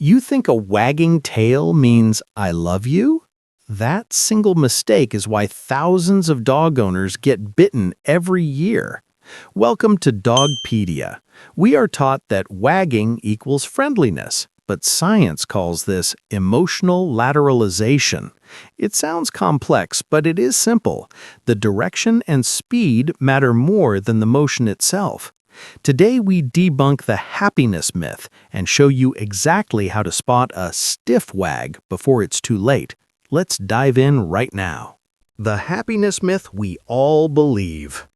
You think a wagging tail means I love you? That single mistake is why thousands of dog owners get bitten every year. Welcome to Dogpedia. We are taught that wagging equals friendliness, but science calls this emotional lateralization. It sounds complex, but it is simple. The direction and speed matter more than the motion itself. Today we debunk the happiness myth and show you exactly how to spot a stiff wag before it's too late. Let's dive in right now. The happiness myth we all believe.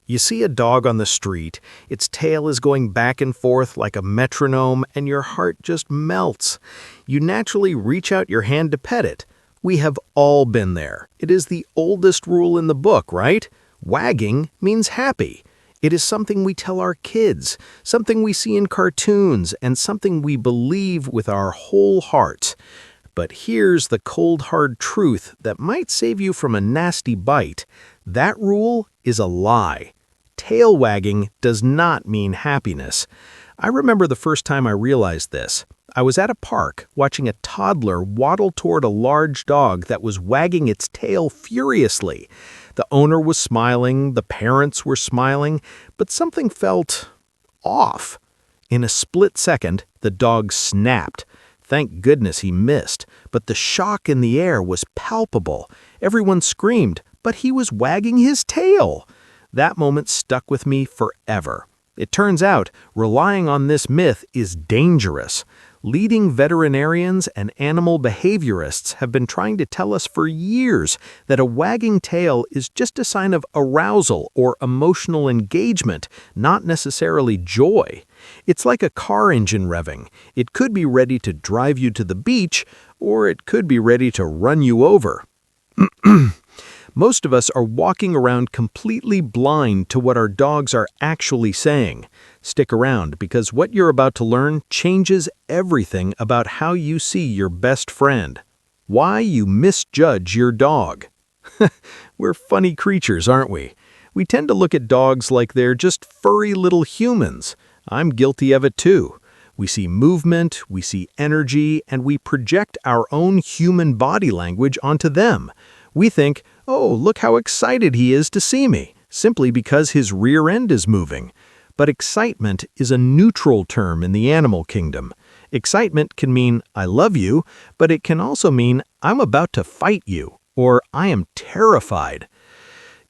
You see a dog on the street, its tail is going back and forth like a metronome, and your heart just melts. You naturally reach out your hand to pet it. We have all been there. It is the oldest rule in the book, right? Wagging means happy. It is something we tell our kids, something we see in cartoons, and something we believe with our whole heart. But here's the cold hard truth that might save you from a nasty bite. That rule is a lie. Tail wagging does not mean happiness. I remember the first time I realized this. I was at a park watching a toddler waddle toward a large dog that was wagging its tail furiously. The owner was smiling, the parents were smiling, but something felt off. In a split second, the dog snapped. Thank goodness he missed, but the shock in the air was palpable. Everyone screamed, but he was wagging his tail. That moment stuck with me forever. It turns out, relying on this myth is dangerous. Leading veterinarians and animal behaviorists have been trying to tell us for years that a wagging tail is just a sign of arousal or emotional engagement, not necessarily joy. It's like a car engine revving. It could be ready to drive you to the beach, or it could be ready to run you over. Most of us are walking around completely blind to what our dogs are actually saying. Stick around, because what you're about to learn changes everything about how you see your best friend. Why you misjudge your dog. We're funny creatures, aren't we? We tend to look at dogs like they're just furry little humans. I'm guilty of it too. We see movement, we see energy, and we project our own human body language onto them. We think, oh, look how excited he is to see me, simply because his rear end is moving. But excitement is a neutral term in the animal kingdom. Excitement can mean, I love you, but it can also mean, I'm about to fight you, or I am terrified.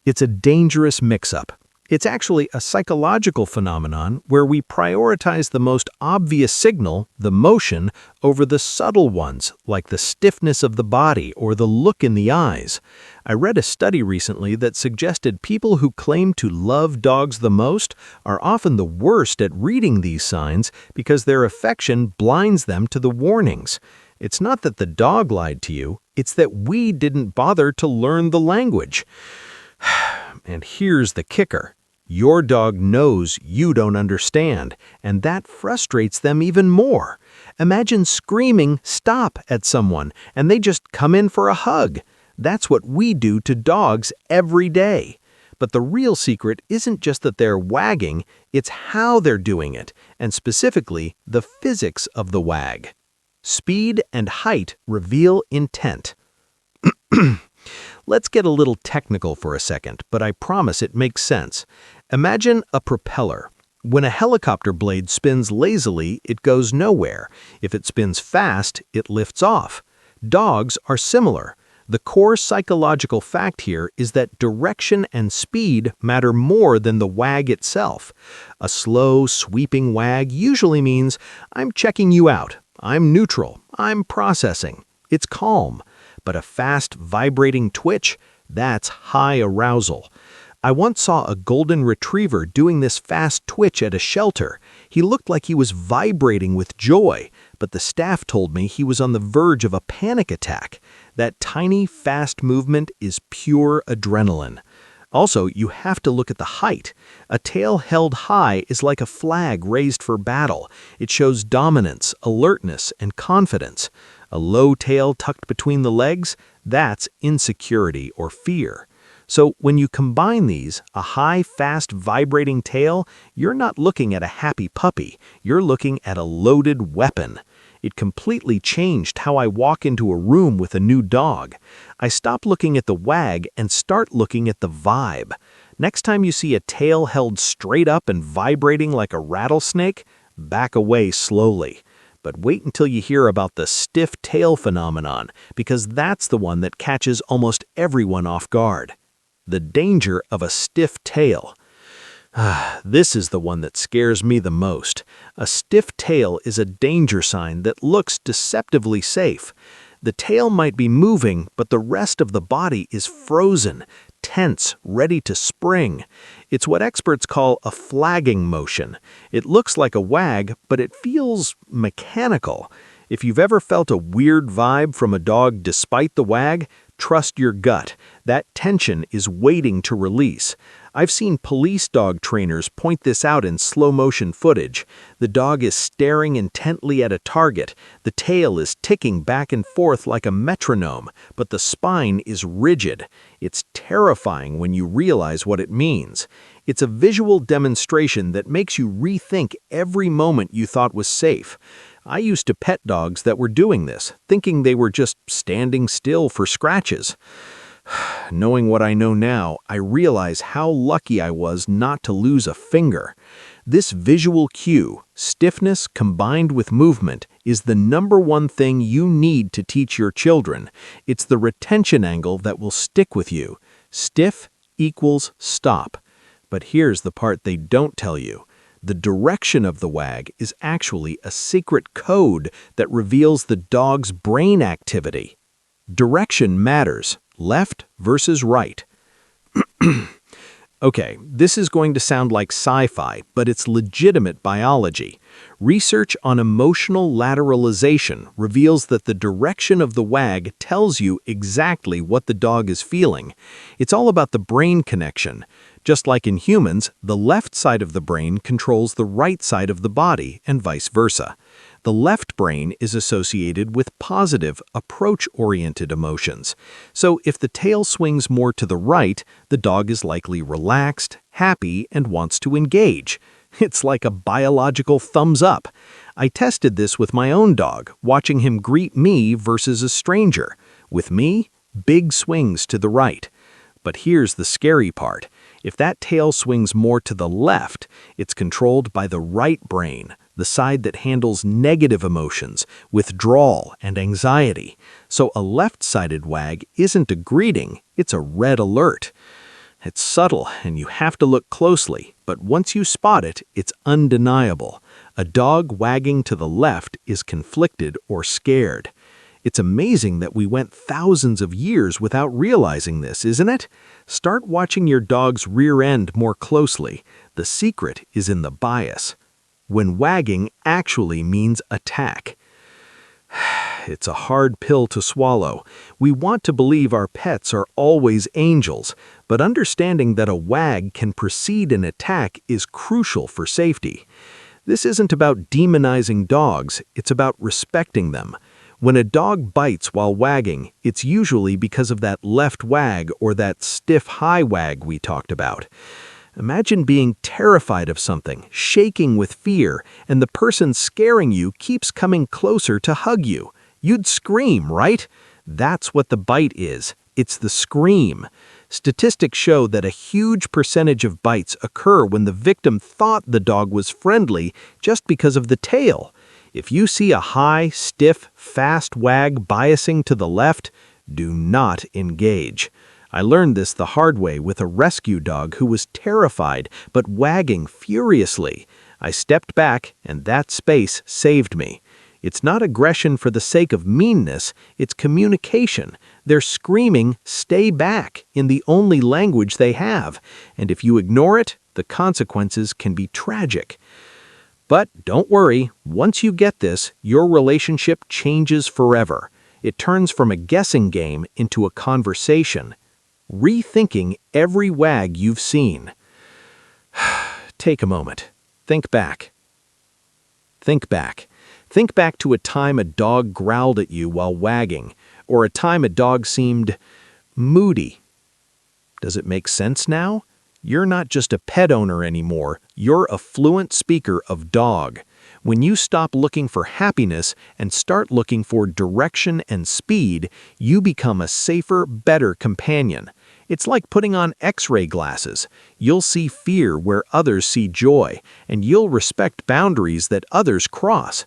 It's a dangerous mix-up. It's actually a psychological phenomenon where we prioritize the most obvious signal, the motion, over the subtle ones, like the stiffness of the body or the look in the eyes. I read a study recently that suggested people who claim to love dogs the most are often the worst at reading these signs because their affection blinds them to the warnings. It's not that the dog lied to you, it's that we didn't bother to learn the language. And here's the kicker. Your dog knows you don't understand, and that frustrates them even more. Imagine screaming "stop" at someone, and they just come in for a hug. That's what we do to dogs every day. But the real secret isn't just that they're wagging, it's how they're doing it, and specifically, the physics of the wag. Speed and height reveal intent. Let's get a little technical for a second, but I promise it makes sense. Imagine a propeller. When a helicopter blade spins lazily, it goes nowhere. If it spins fast, it lifts off. Dogs are similar. The core psychological fact here is that direction and speed matter more than the wag itself. A slow, sweeping wag usually means, I'm checking you out. I'm neutral. I'm processing. It's calm. But a fast, vibrating twitch, that's high arousal. I once saw a golden retriever doing this fast twitch at a shelter. He looked like he was vibrating with joy, but the staff told me he was on the verge of a panic attack. That tiny, fast movement is pure adrenaline. Also, you have to look at the height. A tail held high is like a flag raised for battle. It shows dominance, alertness, and confidence. A low tail tucked between the legs, that's insecurity or fear. So when you combine these, a high, fast, vibrating tail, you're not looking at a happy puppy. You're looking at a loaded weapon. It completely changed how I walk into a room with a new dog. I stop looking at the wag and start looking at the vibe. Next time you see a tail held straight up and vibrating like a rattlesnake, back away slowly. But wait until you hear about the stiff tail phenomenon, because that's the one that catches almost everyone off guard. The danger of a stiff tail. This is the one that scares me the most. A stiff tail is a danger sign that looks deceptively safe. The tail might be moving, but the rest of the body is frozen, tense, ready to spring. It's what experts call a flagging motion. It looks like a wag, but it feels mechanical. If you've ever felt a weird vibe from a dog despite the wag, trust your gut. That tension is waiting to release. I've seen police dog trainers point this out in slow-motion footage. The dog is staring intently at a target. The tail is ticking back and forth like a metronome, but the spine is rigid. It's terrifying when you realize what it means. It's a visual demonstration that makes you rethink every moment you thought was safe. I used to pet dogs that were doing this, thinking they were just standing still for scratches. Knowing what I know now, I realize how lucky I was not to lose a finger. This visual cue, stiffness combined with movement, is the #1 thing you need to teach your children. It's the retention angle that will stick with you. Stiff equals stop. But here's the part they don't tell you. The direction of the wag is actually a secret code that reveals the dog's brain activity. Direction matters. Left versus right. Okay, this is going to sound like sci-fi, but it's legitimate biology. Research on emotional lateralization reveals that the direction of the wag tells you exactly what the dog is feeling. It's all about the brain connection. Just like in humans, the left side of the brain controls the right side of the body, and vice versa. The left brain is associated with positive, approach-oriented emotions. So if the tail swings more to the right, the dog is likely relaxed, happy, and wants to engage. It's like a biological thumbs up. I tested this with my own dog, watching him greet me versus a stranger. With me, big swings to the right. But here's the scary part. If that tail swings more to the left, it's controlled by the right brain, the side that handles negative emotions, withdrawal, and anxiety. So a left-sided wag isn't a greeting, it's a red alert. It's subtle, and you have to look closely, but once you spot it, it's undeniable. A dog wagging to the left is conflicted or scared. It's amazing that we went thousands of years without realizing this, isn't it? Start watching your dog's rear end more closely. The secret is in the bias. When wagging actually means attack. It's a hard pill to swallow. We want to believe our pets are always angels, but understanding that a wag can precede an attack is crucial for safety. This isn't about demonizing dogs, it's about respecting them. When a dog bites while wagging, it's usually because of that left wag or that stiff high wag we talked about. Imagine being terrified of something, shaking with fear, and the person scaring you keeps coming closer to hug you. You'd scream, right? That's what the bite is. It's the scream. Statistics show that a huge percentage of bites occur when the victim thought the dog was friendly just because of the tail. If you see a high, stiff, fast wag biasing to the left, do not engage. I learned this the hard way with a rescue dog who was terrified but wagging furiously. I stepped back, and that space saved me. It's not aggression for the sake of meanness, it's communication. They're screaming, "Stay back," in the only language they have. And if you ignore it, the consequences can be tragic. But don't worry, once you get this, your relationship changes forever. It turns from a guessing game into a conversation. Rethinking every wag you've seen. Take a moment. Think back. Think back. Think back to a time a dog growled at you while wagging, or a time a dog seemed moody. Does it make sense now? You're not just a pet owner anymore, you're a fluent speaker of dog. When you stop looking for happiness and start looking for direction and speed, you become a safer, better companion. It's like putting on X-ray glasses. You'll see fear where others see joy, and you'll respect boundaries that others cross.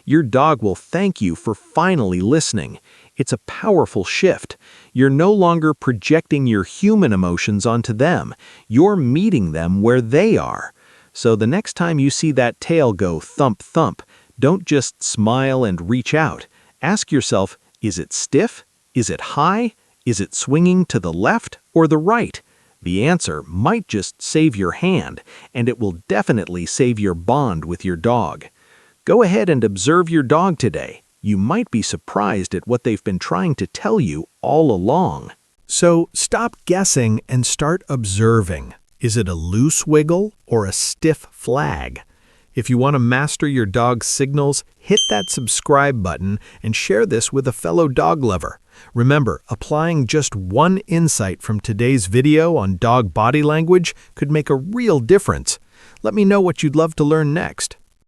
Your dog will thank you for finally listening. It's a powerful shift. You're no longer projecting your human emotions onto them. You're meeting them where they are. So the next time you see that tail go thump thump, don't just smile and reach out. Ask yourself, is it stiff? Is it high? Is it swinging to the left or the right? The answer might just save your hand, and it will definitely save your bond with your dog. Go ahead and observe your dog today. You might be surprised at what they've been trying to tell you all along. So stop guessing and start observing. Is it a loose wiggle or a stiff flag? If you want to master your dog's signals, hit that subscribe button and share this with a fellow dog lover. Remember, applying just one insight from today's video on dog body language could make a real difference. Let me know what you'd love to learn next.